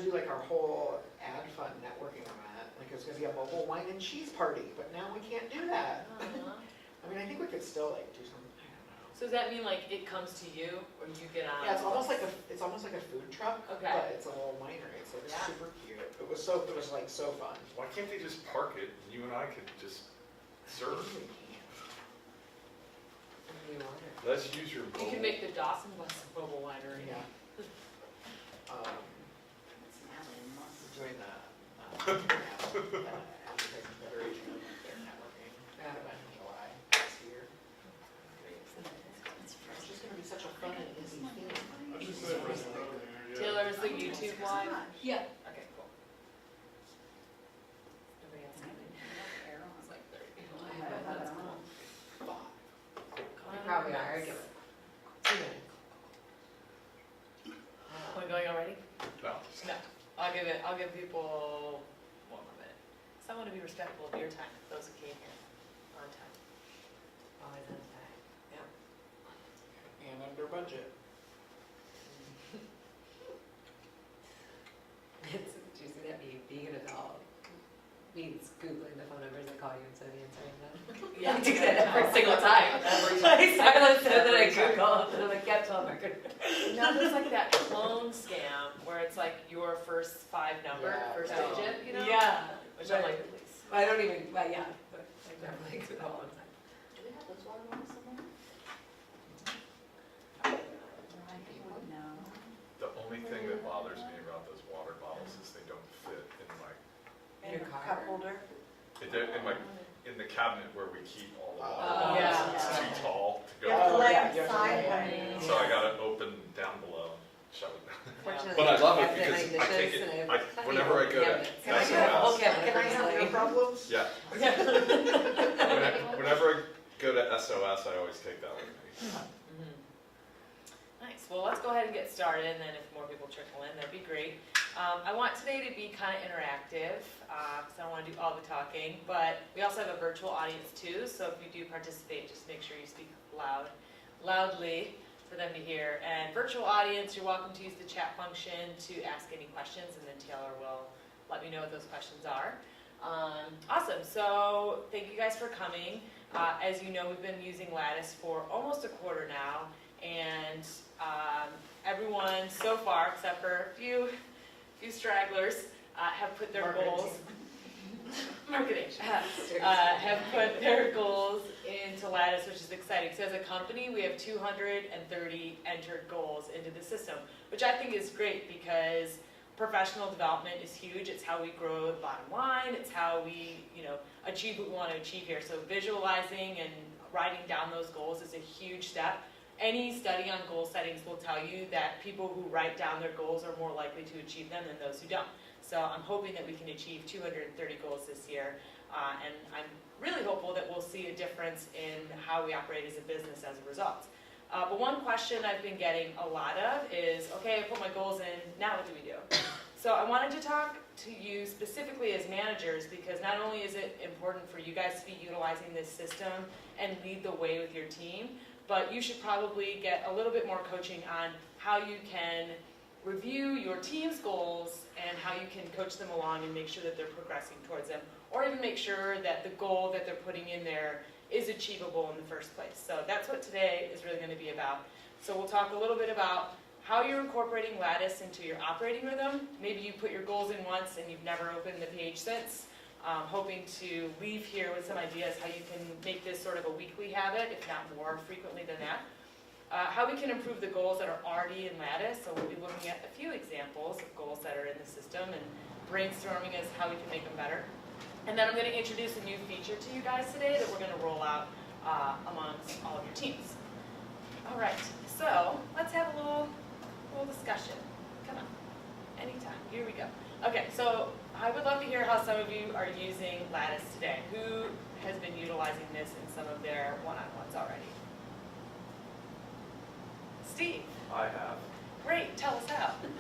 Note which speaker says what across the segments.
Speaker 1: do like our whole ad fund networking event. Like it was gonna be a mobile wine and cheese party, but now we can't do that. I mean, I think we could still like do something. I don't know.
Speaker 2: So does that mean like it comes to you, or you get on?
Speaker 1: Yeah, it's almost like a food truck,
Speaker 2: Okay.
Speaker 1: but it's a little winery. It's like super cute. It was like so fun.
Speaker 3: Why can't they just park it and you and I could just serve?
Speaker 1: We can't.
Speaker 2: You order.
Speaker 3: Let's use your
Speaker 2: You can make the Dawson Bus mobile winery.
Speaker 1: Yeah. We're doing the Advertising Federation of their networking event in July this year. It's just gonna be such a fun and easy thing.
Speaker 2: Taylor, is the YouTube live?
Speaker 4: Yeah.
Speaker 2: Okay, cool. Nobody else coming? It's like 30 people. That's cool.
Speaker 5: We probably are.
Speaker 2: Are we going already?
Speaker 3: No.
Speaker 2: No. I'll give people 1 more minute. So I want to be respectful of your time, those who came here on time.
Speaker 5: Always on time.
Speaker 2: Yeah.
Speaker 1: And under budget.
Speaker 5: Did you see that meme? Being an adult means Googling the phone numbers that call you instead of answering them.
Speaker 2: Yeah.
Speaker 5: I do that every single time.
Speaker 2: Every
Speaker 5: I silence it, then I
Speaker 2: Every time.
Speaker 5: Google, and I'm like, yeah, tell them I could.
Speaker 2: Now there's like that clone scam where it's like your first 5 number,
Speaker 1: Yeah.
Speaker 2: first
Speaker 5: Oh.
Speaker 2: digit, you know?
Speaker 5: Yeah.
Speaker 2: Which I'm like, please.
Speaker 5: I don't even, but yeah, but I definitely do that all the time.
Speaker 4: Do we have those water bottles somewhere? No.
Speaker 3: The only thing that bothers me about those water bottles is they don't fit in my,
Speaker 5: In your car?
Speaker 4: Cup holder?
Speaker 3: in the cabinet where we keep all the water
Speaker 1: Oh,
Speaker 3: bottles.
Speaker 2: yeah.
Speaker 3: It's too tall to
Speaker 4: You
Speaker 3: go.
Speaker 4: have to lay
Speaker 1: yeah,
Speaker 4: it
Speaker 1: you have to lay it.
Speaker 4: sideways.
Speaker 3: So I gotta open down below, shove it down.
Speaker 5: Fortunately,
Speaker 3: But I love it
Speaker 5: cabinet
Speaker 3: because
Speaker 5: my
Speaker 3: I take
Speaker 5: dishes
Speaker 3: it,
Speaker 5: and I have
Speaker 3: whenever I go to
Speaker 5: cabinets.
Speaker 1: Can I
Speaker 3: SOS.
Speaker 1: have,
Speaker 5: Whole cabinet
Speaker 1: can I have
Speaker 5: personally.
Speaker 1: your problems?
Speaker 3: Yeah, whenever I go to SOS, I always take that with me.
Speaker 2: Mhm. Nice. Well, let's go ahead and get started, and then if more people trickle in, that'd be great. I want today to be kind of interactive, because I don't want to do all the talking, but we also have a virtual audience too, so if you do participate, just make sure you speak loudly for them to hear. And virtual audience, you're welcome to use the chat function to ask any questions, and then Taylor will let me know what those questions are. Awesome. So thank you guys for coming. As you know, we've been using Lattice for almost a quarter now, and everyone so far, except for a few stragglers, have put their goals. Marketing. Have put their goals into Lattice, which is exciting. So as a company, we have 230 entered goals into the system, which I think is great because professional development is huge. It's how we grow the bottom line. It's how we, achieve what we want to achieve here. So visualizing and writing down those goals is a huge step. Any study on goal settings will tell you that people who write down their goals are more likely to achieve them than those who don't. So I'm hoping that we can achieve 230 goals this year, and I'm really hopeful that we'll see a difference in how we operate as a business as a result. But one question I've been getting a lot of is, okay, I put my goals in, now what do we do? So I wanted to talk to you specifically as managers, because not only is it important for you guys to be utilizing this system and lead the way with your team, but you should probably get a little bit more coaching on how you can review your team's goals and how you can coach them along and make sure that they're progressing towards them, or even make sure that the goal that they're putting in there is achievable in the first place. So that's what today is really going to be about. So we'll talk a little bit about how you're incorporating Lattice into your operating rhythm. Maybe you put your goals in once and you've never opened the page since. Hoping to leave here with some ideas how you can make this sort of a weekly habit, if not more frequently than that. How we can improve the goals that are already in Lattice. So we'll be looking at a few examples of goals that are in the system and brainstorming as how we can make them better. And then I'm going to introduce a new feature to you guys today that we're going to roll out amongst all of your teams. All right, so let's have a little discussion. Come on, anytime. Here we go. Okay, so I would love to hear how some of you are using Lattice today. Who has been utilizing this in some of their one-on-ones already? Steve.
Speaker 3: I have.
Speaker 2: Great, tell us how.
Speaker 3: I'm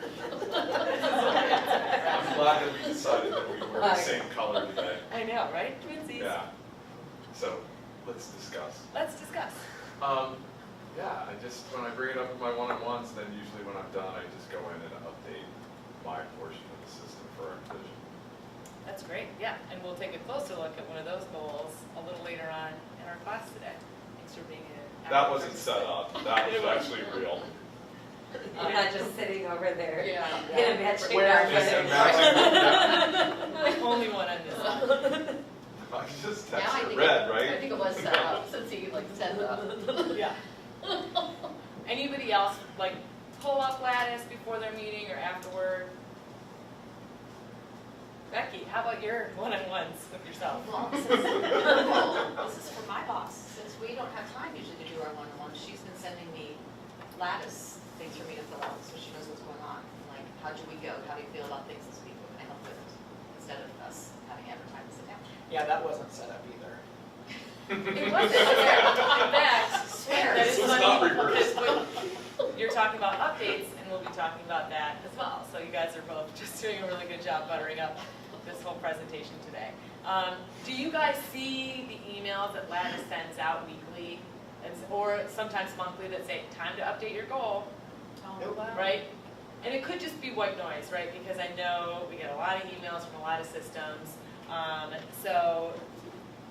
Speaker 3: glad that we decided that we were the same color today.
Speaker 2: I know, right? Twinsies.
Speaker 3: Yeah. So, let's discuss.
Speaker 2: Let's discuss.
Speaker 3: Yeah, when I bring it up in my one-on-ones, then usually when I'm done, I just go in and update my portion of the system for our division.
Speaker 2: That's great, yeah, and we'll take a closer look at one of those goals a little later on in our class today. Thanks for being here.
Speaker 3: That wasn't set up, that was actually real.
Speaker 5: You're not just sitting over there.
Speaker 2: Yeah.
Speaker 5: In a matching
Speaker 1: Where-
Speaker 3: They said
Speaker 5: outfit.
Speaker 3: magic,
Speaker 2: Only one on this side.
Speaker 3: I just
Speaker 4: Now I
Speaker 3: texted
Speaker 4: think
Speaker 3: red,
Speaker 4: I
Speaker 3: right?
Speaker 4: think it was set up, since he like set it up.
Speaker 2: Yeah. Anybody else like pull up Lattice before their meeting or afterward? Becky, how about your one-on-ones with yourself?
Speaker 4: Well, this is from my boss, since we don't have time usually to do our one-on-ones, she's been sending me Lattice things for me to fill out, so she knows what's going on. Like, how do we go, how do you feel about things this week, what can I help with, instead of us having every time to sit down.
Speaker 1: Yeah, that wasn't set up either.
Speaker 2: It wasn't. In fact,
Speaker 4: Swear.
Speaker 2: that is
Speaker 3: This was
Speaker 2: funny
Speaker 3: not
Speaker 2: because
Speaker 3: reversed.
Speaker 2: when you're talking about updates, and we'll be talking about that as well. So you guys are both just doing a really good job buttering up this whole presentation today. Do you guys see the emails that Lattice sends out weekly, or sometimes monthly, that say, time to update your goal,
Speaker 1: Nope.
Speaker 2: right? And it could just be white noise, right? Because I know we get a lot of emails from a lot of systems. So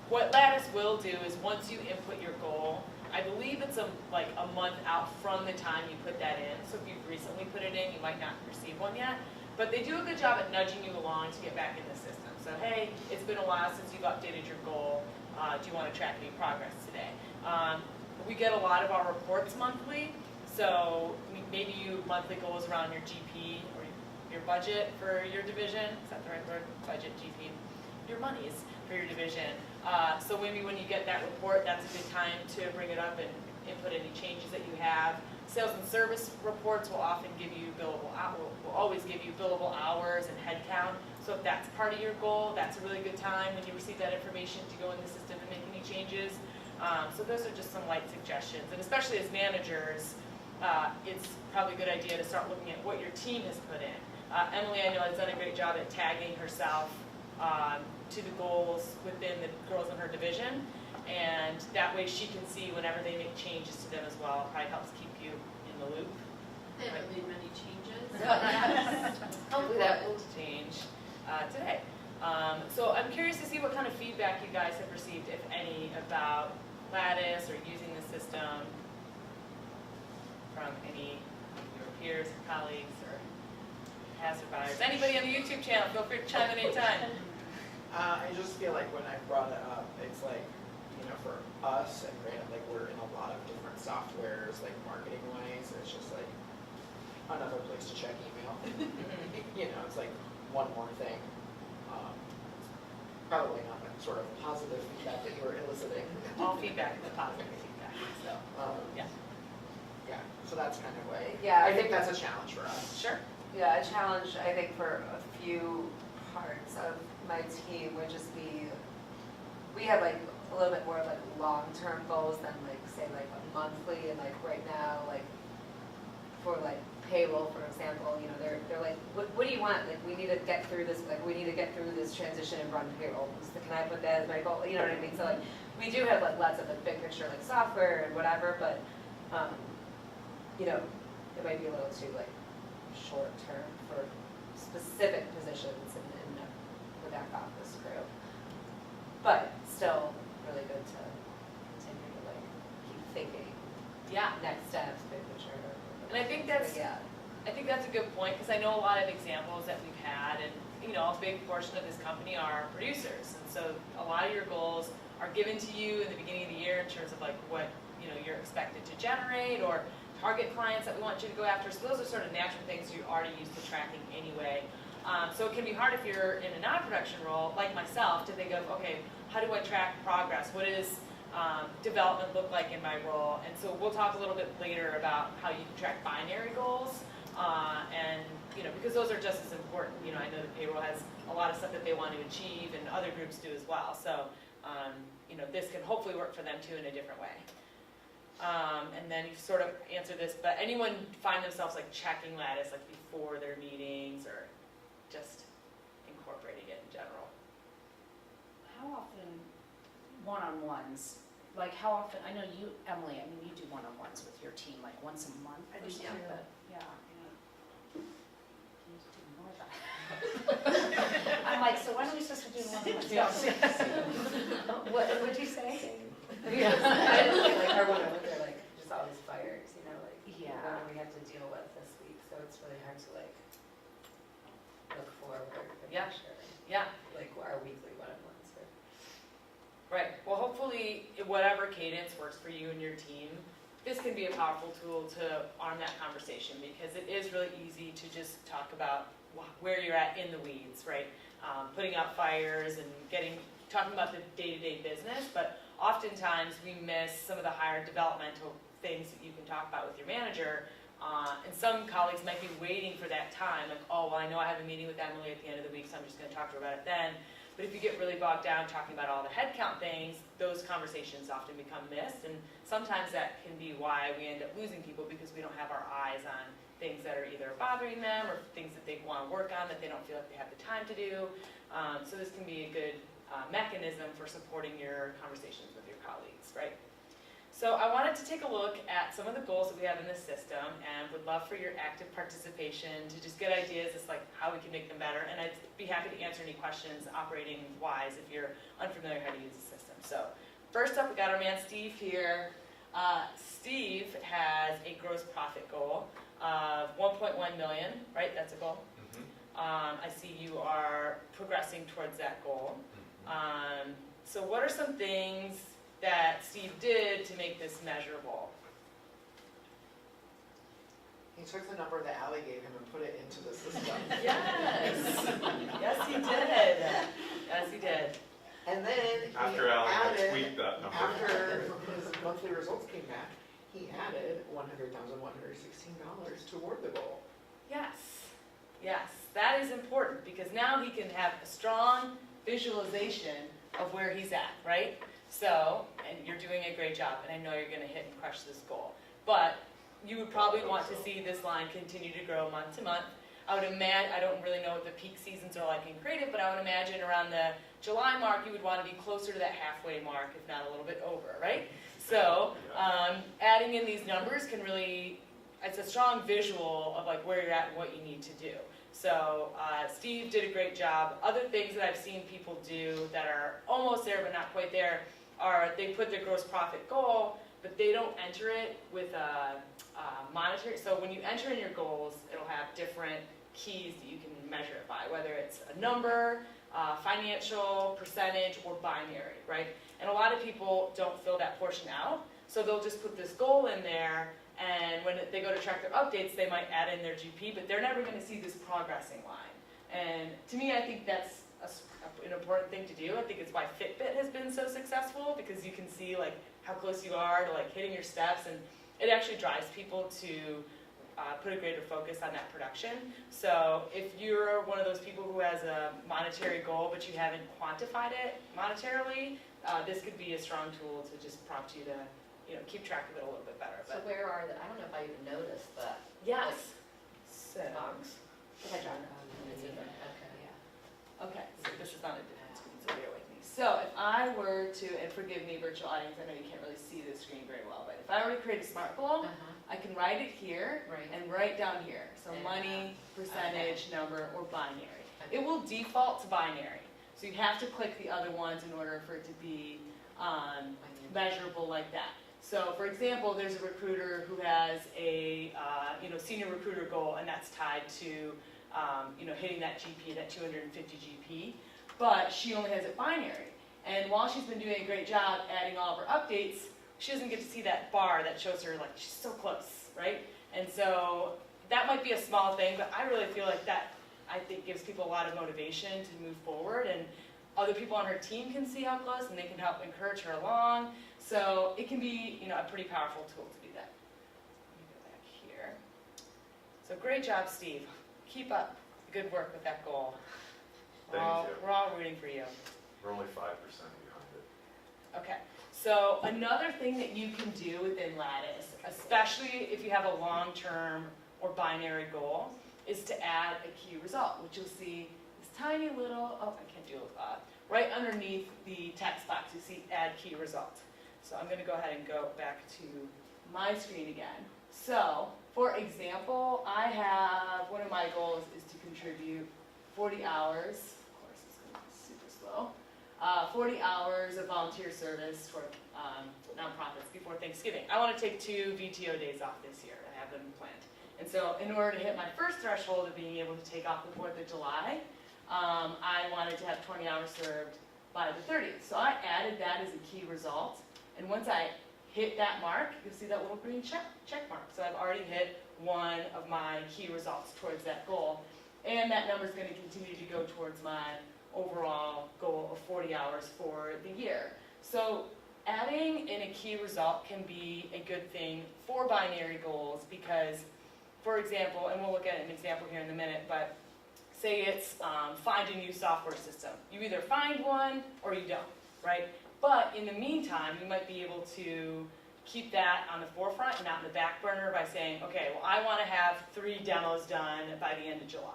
Speaker 2: what Lattice will do is once you input your goal, I believe it's like a month out from the time you put that in. So if you've recently put it in, you might not receive one yet. But they do a good job at nudging you along to get back in the system. So hey, it's been a while since you've updated your goal. Do you want to track any progress today? We get a lot of our reports monthly. So maybe you monthly goals around your GP or your budget for your division. Is that the right word? Budget, GP. Your monies for your division. So maybe when you get that report, that's a good time to bring it up and input any changes that you have. Sales and service reports will often give you billable will always give you billable hours and head count. So if that's part of your goal, that's a really good time when you receive that information to go in the system and make any changes. So those are just some light suggestions. And especially as managers, it's probably a good idea to start looking at what your team has put in. Emily, I know, has done a great job at tagging herself to the goals within the girls in her division, and that way she can see whenever they make changes to them as well. It probably helps keep you in the loop.
Speaker 6: They haven't made many changes.
Speaker 2: Hopefully that will change today. So I'm curious to see what kind of feedback you guys have received, if any, about Lattice or using the system from any of your peers or colleagues or passerbyers. Anybody on the YouTube channel, feel free to chime in anytime.
Speaker 1: I just feel like when I brought it up, it's like, you know, for us, and granted, like, we're in a lot of different softwares, like marketing wise, it's just like another place to check email. You know, it's like one more thing. Probably not the sort of positive feedback that you were eliciting.
Speaker 2: All feedback is positive feedback, so, yeah.
Speaker 1: Yeah, so that's kind of like,
Speaker 5: Yeah,
Speaker 1: I think that's a challenge for us.
Speaker 2: Sure.
Speaker 5: Yeah, a challenge, I think, for a few parts of my team would just be, we have like a little bit more like long-term goals than like, say, like a monthly, and like right now, like for like payroll, for example, you know, they're like, what do you want? Like, we need to get through this, like, we need to get through this transition and run payroll. So can I put that as my goal? You know what I mean? So like, we do have like lots of like big picture, like software and whatever, but, you know, it might be a little too like short term for specific positions in the back office group. But still really good to continue to like keep thinking
Speaker 2: Yeah.
Speaker 5: next steps, big picture.
Speaker 2: And I think that's,
Speaker 5: Yeah.
Speaker 2: I think that's a good point, because I know a lot of examples that we've had, and you know, a big portion of this company are producers, and so a lot of your goals are given to you in the beginning of the year in terms of like what, you know, you're expected to generate or target clients that we want you to go after. So those are sort of natural things you're already used to tracking anyway. So it can be hard if you're in a non-production role, like myself, to think of, okay, how do I track progress? What does development look like in my role? And so we'll talk a little bit later about how you can track binary goals. And, you know, because those are just as important. You know, I know that payroll has a lot of stuff that they want to achieve, and other groups do as well. So, you know, this can hopefully work for them too in a different way. And then you sort of answer this, but anyone find themselves like checking Lattice like before their meetings, or just incorporating it in general?
Speaker 6: How often one-on-ones, like how often, I know you, Emily, I mean, you do one-on-ones with your team, like once a month
Speaker 4: I
Speaker 6: or
Speaker 4: do
Speaker 6: something,
Speaker 4: too.
Speaker 6: but yeah. You need to do more like, so when are we supposed to do one-on-ones?
Speaker 5: What'd you say?
Speaker 6: Yeah.
Speaker 5: Like, or whatever, they're like, just all these fires, you know, like,
Speaker 6: Yeah.
Speaker 5: what do we have to deal with this week, so it's really hard to like look forward and
Speaker 2: Yeah.
Speaker 5: make sure,
Speaker 2: Yeah,
Speaker 5: like, our weekly one-on-ones are.
Speaker 2: right. Well, hopefully, whatever cadence works for you and your team, this can be a powerful tool to arm that conversation, because it is really easy to just talk about where you're at in the weeds, right? Putting out fires and talking about the day-to-day business, but oftentimes we miss some of the higher developmental things that you can talk about with your manager. And some colleagues might be waiting for that time, like, oh, well, I know I have a meeting with Emily at the end of the week, so I'm just going to talk to her about it then. But if you get really bogged down talking about all the headcount things, those conversations often become missed, and sometimes that can be why we end up losing people, because we don't have our eyes on things that are either bothering them or things that they want to work on that they don't feel like they have the time to do. So this can be a good mechanism for supporting your conversations with your colleagues, right? So I wanted to take a look at some of the goals that we have in this system, and would love for your active participation to just get ideas as like how we can make them better. And I'd be happy to answer any questions operating wise if you're unfamiliar how to use the system. So first up, we got our man Steve here. Steve has a gross profit goal of 1.1 million, right? That's a goal. I see you are progressing towards that goal. So what are some things that Steve did to make this measurable?
Speaker 1: He took the number that Ally gave him and put it into the system.
Speaker 2: Yes, yes he did. Yes he did.
Speaker 1: And then he
Speaker 3: After Ally had
Speaker 1: added,
Speaker 3: tweaked that number.
Speaker 1: after his monthly results came back, he added $100,116 toward the goal.
Speaker 2: Yes, yes, that is important, because now he can have a strong visualization of where he's at, right? So, and you're doing a great job, and I know you're gonna hit and crush this goal. But you would probably want to see this line continue to grow month to month. I would imagine, I don't really know what the peak seasons are like in creative, but I would imagine around the July mark, you would want to be closer to that halfway mark, if not a little bit over, right? So, adding in these numbers can really, it's a strong visual of like where you're at and what you need to do. So, Steve did a great job. Other things that I've seen people do that are almost there but not quite there are they put their gross profit goal, but they don't enter it with a monetary. So when you enter in your goals, it'll have different keys that you can measure it by, whether it's a number, financial, percentage, or binary, right? And a lot of people don't fill that portion out, so they'll just put this goal in there, and when they go to track their updates, they might add in their GP, but they're never going to see this progressing line. And to me, I think that's an important thing to do. I think it's why Fitbit has been so successful, because you can see like how close you are to like hitting your steps, and it actually drives people to put a greater focus on that production. So if you're one of those people who has a monetary goal but you haven't quantified it monetarily, this could be a strong tool to just prompt you to, keep track of it a little bit better.
Speaker 4: So
Speaker 2: But
Speaker 4: where are the, I don't know if I even noticed that.
Speaker 2: yes. So
Speaker 4: Box.
Speaker 5: Okay, John.
Speaker 4: It's in there, okay, yeah.
Speaker 2: okay, so this is not a different screen, so bear with me. So if I were to, and forgive me, virtual audience, I know you can't really see this screen very well, but if I were to create a SMART goal, I can write it here
Speaker 4: Right.
Speaker 2: and write down here. So
Speaker 4: And,
Speaker 2: money, percentage, number, or binary. It will default to binary. So you have to click the other ones in order for it to be measurable like that. So for example, there's a recruiter who has a senior recruiter goal, and that's tied to hitting that GP, that 250 GP, but she only has it binary. And while she's been doing a great job adding all of her updates, she doesn't get to see that bar that shows her like she's so close, right? And so that might be a small thing, but I really feel like that, I think, gives people a lot of motivation to move forward, and other people on her team can see how close, and they can help encourage her along. So it can be, a pretty powerful tool to do that. Let me go back here. So great job, Steve. Keep up the good work with that goal.
Speaker 3: Thank you.
Speaker 2: We're all rooting for you.
Speaker 3: We're only 5% behind it.
Speaker 2: Okay, so another thing that you can do within Lattice, especially if you have a long-term or binary goal, is to add a key result, which you'll see this tiny little, I can't do it, right underneath the text box, you see add key result. So I'm going to go ahead and go back to my screen again. So, for example, I have, one of my goals is to contribute 40 hours, of course it's going so. 40 hours of volunteer service for nonprofits before Thanksgiving. I want to take 2 VTO days off this year. I have them planned. And so in order to hit my first threshold of being able to take off the 4th of July, I wanted to have 20 hours served by the 30th. So I added that as a key result. And once I hit that mark, you'll see that little green check mark. So I've already hit one of my key results towards that goal. And that number is going to continue to go towards my overall goal of 40 hours for the year. So adding in a key result can be a good thing for binary goals because, for example, and we'll look at an example here in a minute, but say it's find a new software system. You either find one or you don't, right? But in the meantime, you might be able to keep that on the forefront and not in the back burner by saying, okay, well, I want to have 3 demos done by the end of July.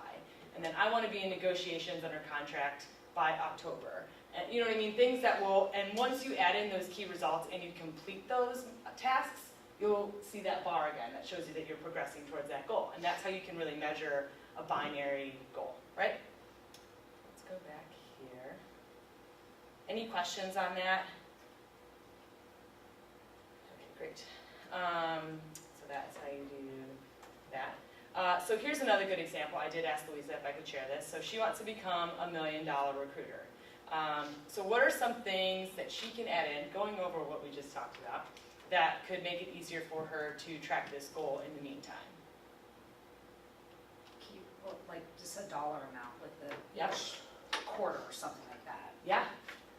Speaker 2: And then I want to be in negotiations under contract by October. And you know what I mean? Things that will, and once you add in those key results and you complete those tasks, you'll see that bar again that shows you that you're progressing towards that goal. And that's how you can really measure a binary goal, right? Let's go back here. Any questions on that? Okay, great. So that's how you do that. So here's another good example. I did ask Louisa if I could share this. So she wants to become a $1 million recruiter. So what are some things that she can add in, going over what we just talked about, that could make it easier for her to track this goal in the meantime?
Speaker 6: Well, like just a dollar amount with the
Speaker 2: Yep.
Speaker 6: quarter or something like that.
Speaker 2: Yeah,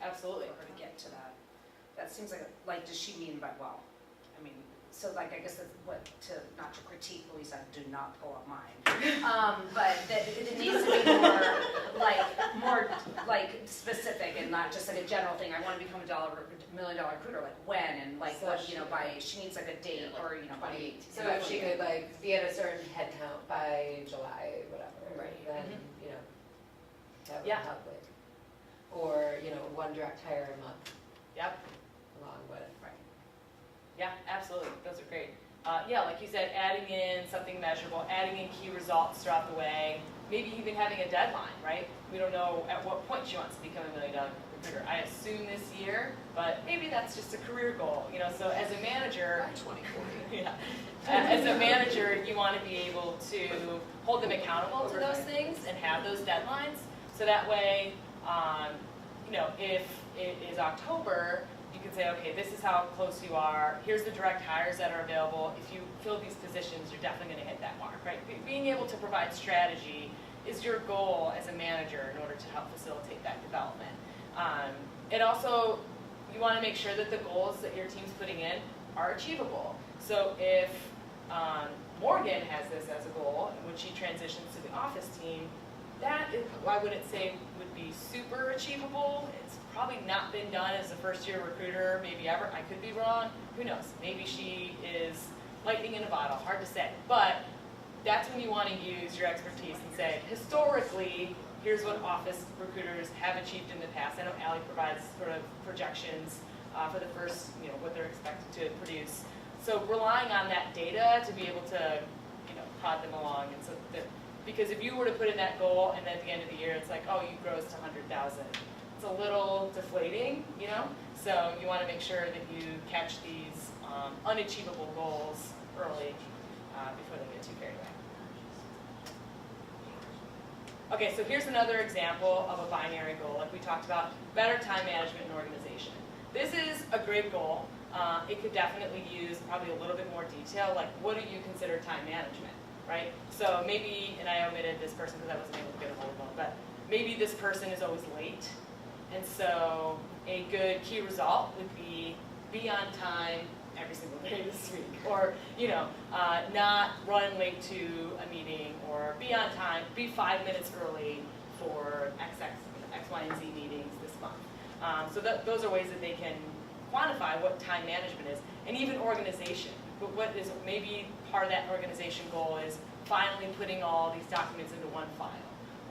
Speaker 2: absolutely.
Speaker 6: For her to get to that. That seems like does she mean by, well, I mean, so like I guess that's what, not to critique Louisa, do not pull up mine. But that it needs to be more specific and not just like a general thing. I want to become a $1 million recruiter, like when and like
Speaker 5: So
Speaker 6: what, by, she needs like a date or, by.
Speaker 4: 2018.
Speaker 5: So if she could like be at a certain head count by July, whatever,
Speaker 6: Right.
Speaker 5: then, that would
Speaker 2: Yeah.
Speaker 5: help with. Or, 1 direct hire a month
Speaker 2: Yep.
Speaker 5: along with.
Speaker 2: Yeah, absolutely. Those are great. Yeah, like you said, adding in something measurable, adding in key results throughout the way, maybe even having a deadline, right? We don't know at what point she wants to become a $1 million recruiter. I assume this year, but maybe that's just a career goal. So as a manager,
Speaker 4: By 2040.
Speaker 2: yeah, as a manager, you want to be able to hold them accountable to those things and have those deadlines. So that way, if it is October, you can say, okay, this is how close you are. Here's the direct hires that are available. If you fill these positions, you're definitely going to hit that mark, right? Being able to provide strategy is your goal as a manager in order to help facilitate that development. It also, you want to make sure that the goals that your team's putting in are achievable. So if Morgan has this as a goal, when she transitions to the office team, that is, I wouldn't say would be super achievable. It's probably not been done as a first-year recruiter, maybe ever. I could be wrong. Who knows? Maybe she is lightning in a bottle. Hard to say. But that's when you want to use your expertise and say, historically, here's what office recruiters have achieved in the past. I know Allie provides sort of projections for the first, what they're expected to produce. So relying on that data to be able to, prod them along, and so that, because if you were to put in that goal and then at the end of the year it's like, oh, you grows to 100,000, it's a little deflating, So you want to make sure that you catch these unachievable goals early before they get too carried away. Okay, so here's another example of a binary goal, like we talked about, better time management and organization. This is a great goal. It could definitely use probably a little bit more detail, like what do you consider time management, right? So maybe, and I omitted this person because I wasn't able to get a hold of them, but maybe this person is always late, and so a good key result would be on time every single day this week, or not run late to a meeting, or be on time, be 5 minutes early for X, Y, and Z meetings this month. So those are ways that they can quantify what time management is, and even organization. But what is maybe part of that organization goal is finally putting all these documents into one file,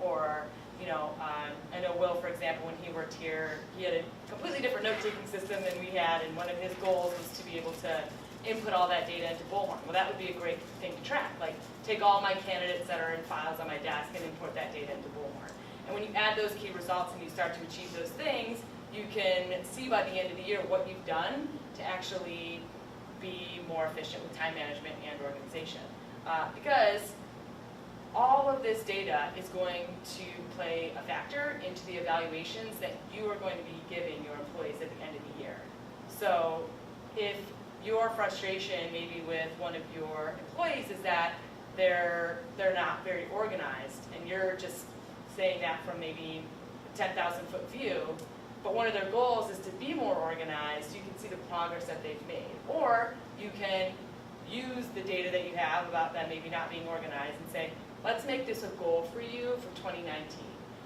Speaker 2: or I know Will, for example, when he worked here, he had a completely different note-taking system than we had, and one of his goals was to be able to input all that data into Bullhorn. Well, that would be a great thing to track. Like, take all my candidates that are in files on my desk and import that data into Bullhorn. And when you add those key results and you start to achieve those things, you can see by the end of the year what you've done to actually be more efficient with time management and organization. Because all of this data is going to play a factor into the evaluations that you are going to be giving your employees at the end of the year. So if your frustration maybe with one of your employees is that they're not very organized, and you're just saying that from maybe a 10,000 foot view, but one of their goals is to be more organized, you can see the progress that they've made. Or you can use the data that you have about them maybe not being organized and say, let's make this a goal for you for 2019.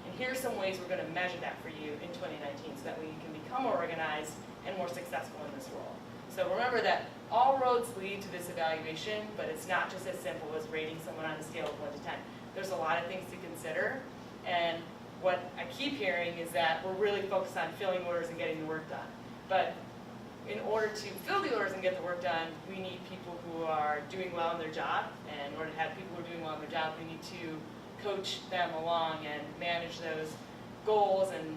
Speaker 2: And here's some ways we're going to measure that for you in 2019 so that way you can become more organized and more successful in this role. So remember that all roads lead to this evaluation, but it's not just as simple as rating someone on a scale of 1 to 10. There's a lot of things to consider, and what I keep hearing is that we're really focused on filling orders and getting the work done. But in order to fill the orders and get the work done, we need people who are doing well in their job, and in order to have people who are doing well in their job, we need to coach them along and manage those goals and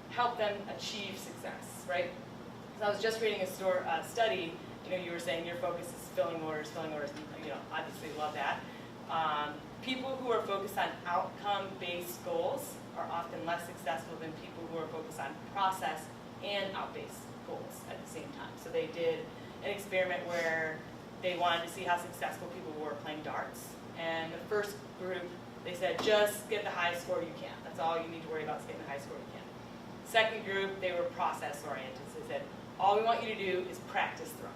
Speaker 2: help them achieve success, right? So I was just reading a study, you were saying your focus is filling orders, and obviously love that. People who are focused on outcome-based goals are often less successful than people who are focused on process and out-based goals at the same time. So they did an experiment where they wanted to see how successful people were playing darts. And the first group, they said, just get the highest score you can. That's all you need to worry about is getting the highest score you can. Second group, they were process-oriented. So they said, all we want you to do is practice throwing.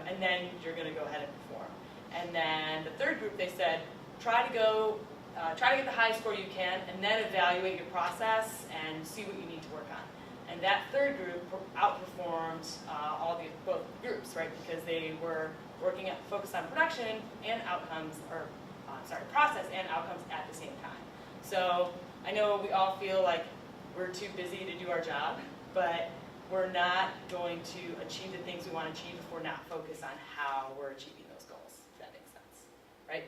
Speaker 2: And then you're going to go ahead and perform. And then the third group, they said, try to get the highest score you can, and then evaluate your process and see what you need to work on. And that third group outperformed both groups, right? Because they were focused on production and process and outcomes at the same time. So I know we all feel like we're too busy to do our job, but we're not going to achieve the things we want to achieve if we're not focused on how we're achieving those goals, if that makes sense, right?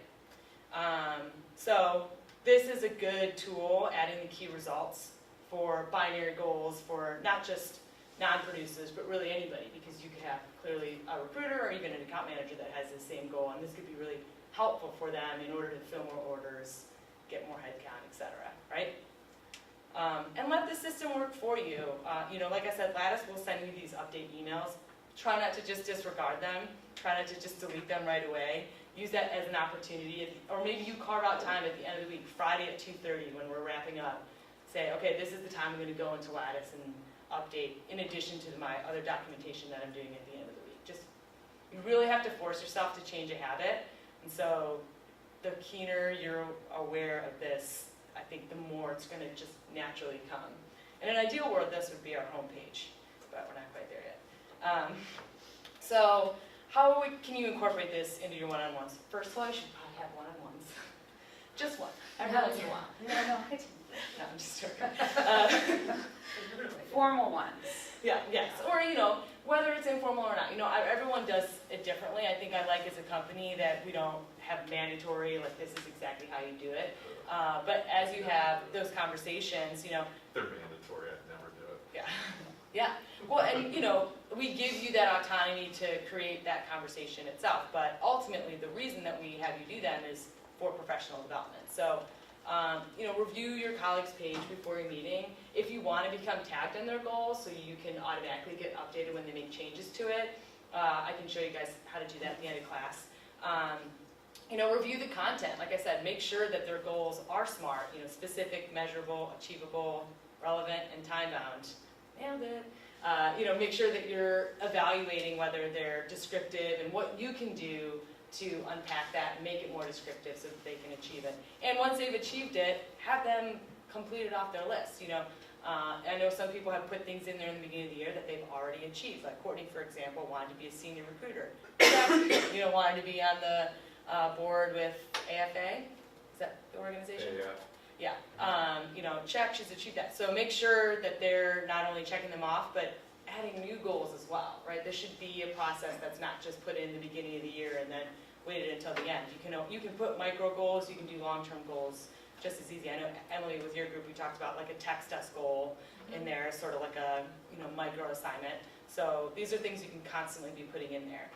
Speaker 2: So this is a good tool, adding the key results for binary goals for not just non-producers, but really anybody, because you could have clearly a recruiter or even an account manager that has the same goal, and this could be really helpful for them in order to fill more orders, get more headcount, etc., right? And let the system work for you. Like I said, Lattice will send you these update emails. Try not to just disregard them. Try not to just delete them right away. Use that as an opportunity. Or maybe you carve out time at the end of the week, Friday at 2:30 when we're wrapping up. Say, okay, this is the time I'm going to go into Lattice and update in addition to my other documentation that I'm doing at the end of the week. You really have to force yourself to change a habit. And so the keener you're aware of this, I think the more it's going to just naturally come. In an ideal world, this would be our homepage, but we're not quite there yet. So how can you incorporate this into your one-on-ones? First of all, you should probably have one-on-ones. Just one. Every once in a while.
Speaker 6: No, I didn't.
Speaker 2: No, I'm just joking.
Speaker 6: Formal ones.
Speaker 2: Yeah, yes. Or, whether it's informal or not. Everyone does it differently. I think I like as a company that we don't have mandatory, like this is exactly how you do it. But as you have those conversations,
Speaker 3: They're mandatory, I'd never do it.
Speaker 2: Yeah. Yeah. Well, and we give you that autonomy to create that conversation itself. But ultimately, the reason that we have you do them is for professional development. So, review your colleagues' page before your meeting. If you want to become tagged in their goals so you can automatically get updated when they make changes to it, I can show you guys how to do that at the end of class. Review the content. Like I said, make sure that their goals are SMART, specific, measurable, achievable, relevant, and time-bound. Nailed it. Make sure that you're evaluating whether they're descriptive and what you can do to unpack that and make it more descriptive so that they can achieve it. And once they've achieved it, have them complete it off their list. I know some people have put things in there in the beginning of the year that they've already achieved. Like Courtney, for example, wanted to be a senior recruiter. Wanted to be on the board with AFA. Is that the organization?
Speaker 3: Yeah.
Speaker 2: Yeah. Check, she's achieved that. So make sure that they're not only checking them off, but adding new goals as well, right? This should be a process that's not just put in the beginning of the year and then waited until the end. You can put micro goals, you can do long-term goals, just as easy. I know, Emily, with your group, we talked about like a text us goal in there, sort of like a, you know, micro assignment. So these are things you can constantly be putting in there.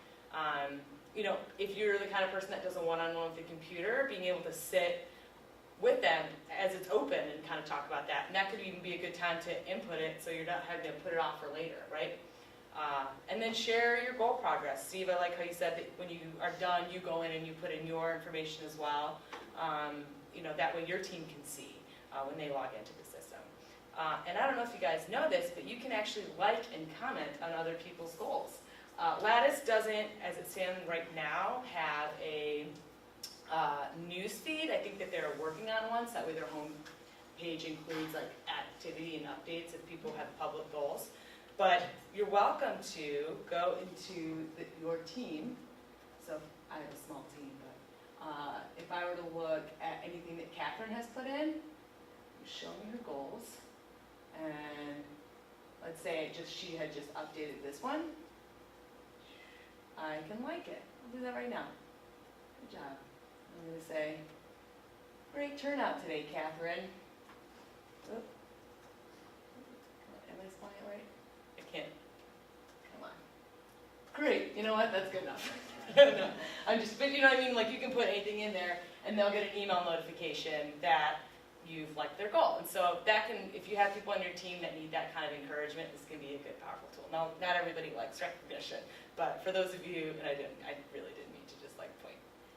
Speaker 2: You know, if you're the kind of person that does a one-on-one with the computer, being able to sit with them as it's open and kind of talk about that. And that could even be a good time to input it so you're not having to put it off for later, right? And then share your goal progress. Steve, I like how you said that when you are done, you go in and you put in your information as well. You know, that way your team can see when they log into the system. And I don't know if you guys know this, but you can actually like and comment on other people's goals. Lattice doesn't, as it stands right now, have a news feed. I think that they're working on one, so that way their home page includes like activity and updates if people have public goals. But you're welcome to go into your team. So I have a small team, but if I were to look at anything that Catherine has put in, show me her goals, and let's say she had just updated this one. I can like it. I'll do that right now. Good job. I'm going to say, great turnout today, Catherine. Oop. Am I spelling it right? I can't. Come on. Great. You know what? That's good enough. No, but you know what I mean? Like, you can put anything in there, and they'll get an email notification that you've liked their goal. And so that can, if you have people on your team that need that kind of encouragement, this can be a good, powerful tool. Now, not everybody likes recognition, but for those of you, and I really didn't mean to just like point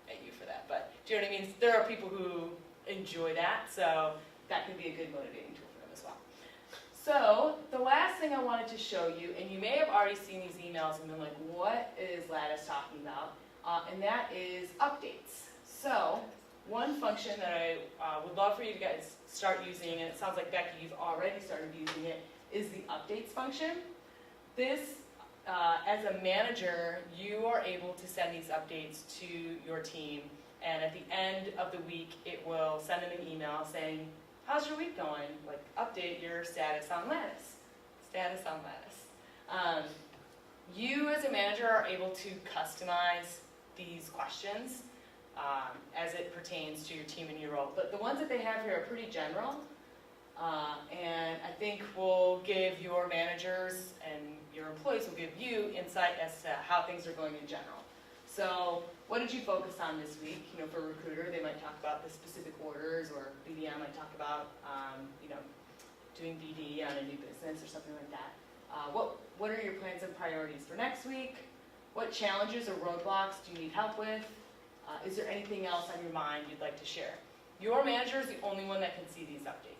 Speaker 2: at you for that, but do you know what I mean? There are people who enjoy that, so that can be a good motivating tool for them as well. So the last thing I wanted to show you, and you may have already seen these emails and been like, what is Lattice talking about? And that is updates. So one function that I would love for you to guys start using, and it sounds like Becky, you've already started using it, is the updates function. This, as a manager, you are able to send these updates to your team, and at the end of the week, it will send them an email saying, how's your week going? Like, update your status on Lattice. Status on Lattice. You, as a manager, are able to customize these questions as it pertains to your team and your role. But the ones that they have here are pretty general, and I think will give your managers and your employees will give you insight as to how things are going in general. So what did you focus on this week? You know, for a recruiter, they might talk about the specific orders, or BDM might talk about, you know, doing BD on a new business or something like that. What are your plans and priorities for next week? What challenges or roadblocks do you need help with? Is there anything else on your mind you'd like to share? Your manager is the only one that can see these updates.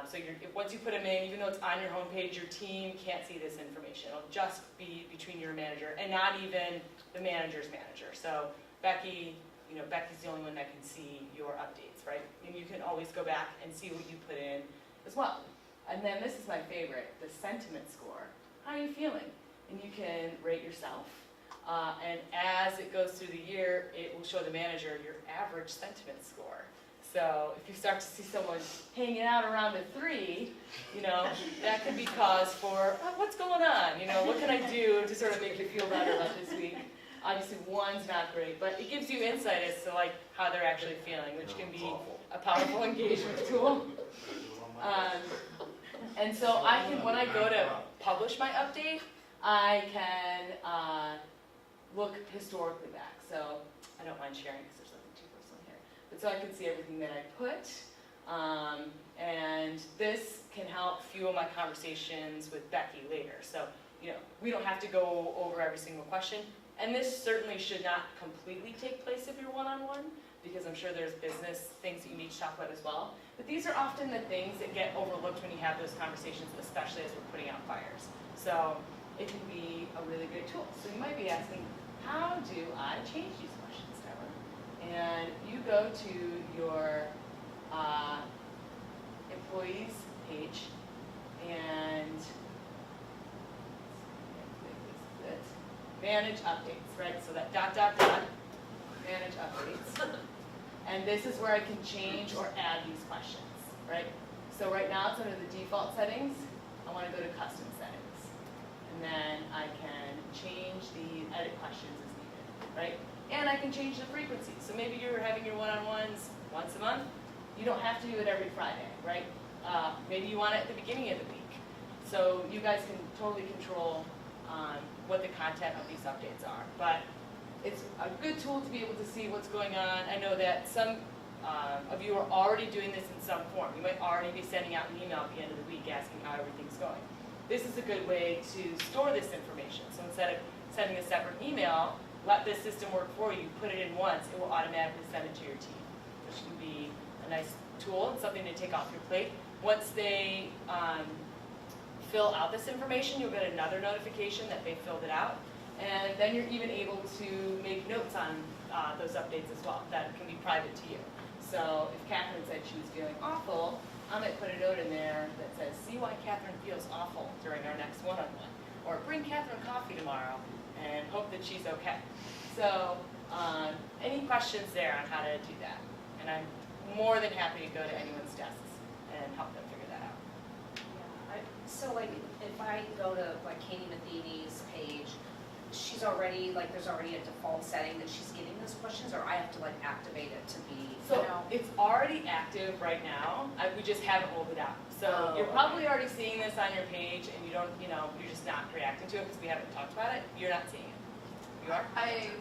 Speaker 2: So once you put them in, even though it's on your homepage, your team can't see this information. It'll just be between your manager and not even the manager's manager. So Becky, you know, Becky's the only one that can see your updates, right? And you can always go back and see what you put in as well. And then this is my favorite, the sentiment score. How are you feeling? And you can rate yourself. And as it goes through the year, it will show the manager your average sentiment score. So if you start to see someone hanging out around a 3, you know, that could be cause for, oh, what's going on? You know, what can I do to sort of make you feel better about this week? Obviously, 1's not great, but it gives you insight as to like how they're actually feeling, which can be a powerful engagement tool. And so I can, when I go to publish my update, I can look historically back. So I don't mind sharing because there's nothing too personal here. But so I can see everything that I put. And this can help fuel my conversations with Becky later. So, you know, we don't have to go over every single question. And this certainly should not completely take place if you're one-on-one, because I'm sure there's business things that you need to talk about as well. But these are often the things that get overlooked when you have those conversations, especially as we're putting out fires. So it can be a really great tool. So you might be asking, how do I change these questions, Deborah? And you go to your employees page and manage updates, right? So that ... manage updates. And this is where I can change or add these questions, right? So right now it's under the default settings. I want to go to custom settings. And then I can change the edit questions as needed, right? And I can change the frequency. So maybe you're having your one-on-ones once a month. You don't have to do it every Friday, right? Maybe you want it at the beginning of the week. So you guys can totally control what the content of these updates are. But it's a good tool to be able to see what's going on. I know that some of you are already doing this in some form. You might already be sending out an email at the end of the week asking how everything's going. This is a good way to store this information. So instead of sending a separate email, let this system work for you. Put it in once, it will automatically send it to your team, which can be a nice tool and something to take off your plate. Once they fill out this information, you'll get another notification that they filled it out. And then you're even able to make notes on those updates as well. That can be private to you. So if Catherine said she was feeling awful, I might put a note in there that says, see why Catherine feels awful during our next one-on-one. Or bring Catherine coffee tomorrow and hope that she's okay. So any questions there on how to do that? And I'm more than happy to go to anyone's desks and help them figure that out.
Speaker 6: So like, if I go to like Katie Matheny's page, she's already, like, there's already a default setting that she's getting those questions, or I have to like activate it to be,
Speaker 2: So it's already active right now, we just haven't rolled it out. So you're probably already seeing this on your page and you don't, you're just not reacting to it because we haven't talked about it. You're not seeing it. You are?
Speaker 7: I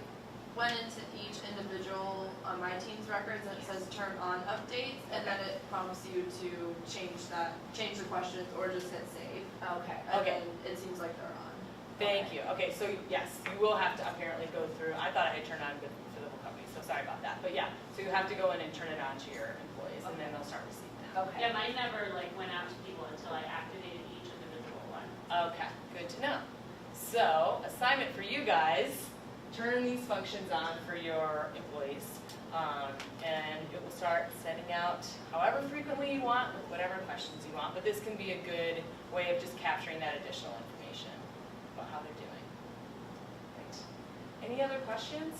Speaker 7: went into each individual on my team's records and it says turn on updates, and then it prompts you to change the questions or just hit save.
Speaker 2: Okay.
Speaker 7: And
Speaker 2: Okay.
Speaker 7: then it seems like they're on.
Speaker 2: Thank you. Okay, so yes, you will have to apparently go through, I thought I had turned on good for the whole company, so sorry about that. But yeah, so you have to go in and turn it on to your employees and then they'll start receiving that.
Speaker 6: okay.
Speaker 8: Yeah, mine never went out to people until I activated each individual one.
Speaker 2: Okay, good to know. So, assignment for you guys, turn these functions on for your employees. And it will start sending out however frequently you want with whatever questions you want. But this can be a good way of just capturing that additional information about how they're doing. Right. Any other questions?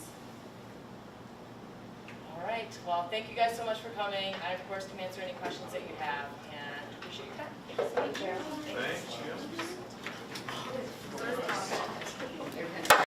Speaker 2: All right, well, thank you guys so much for coming. I, of course, can answer any questions that you have and appreciate your time. Thanks.
Speaker 3: Thank you.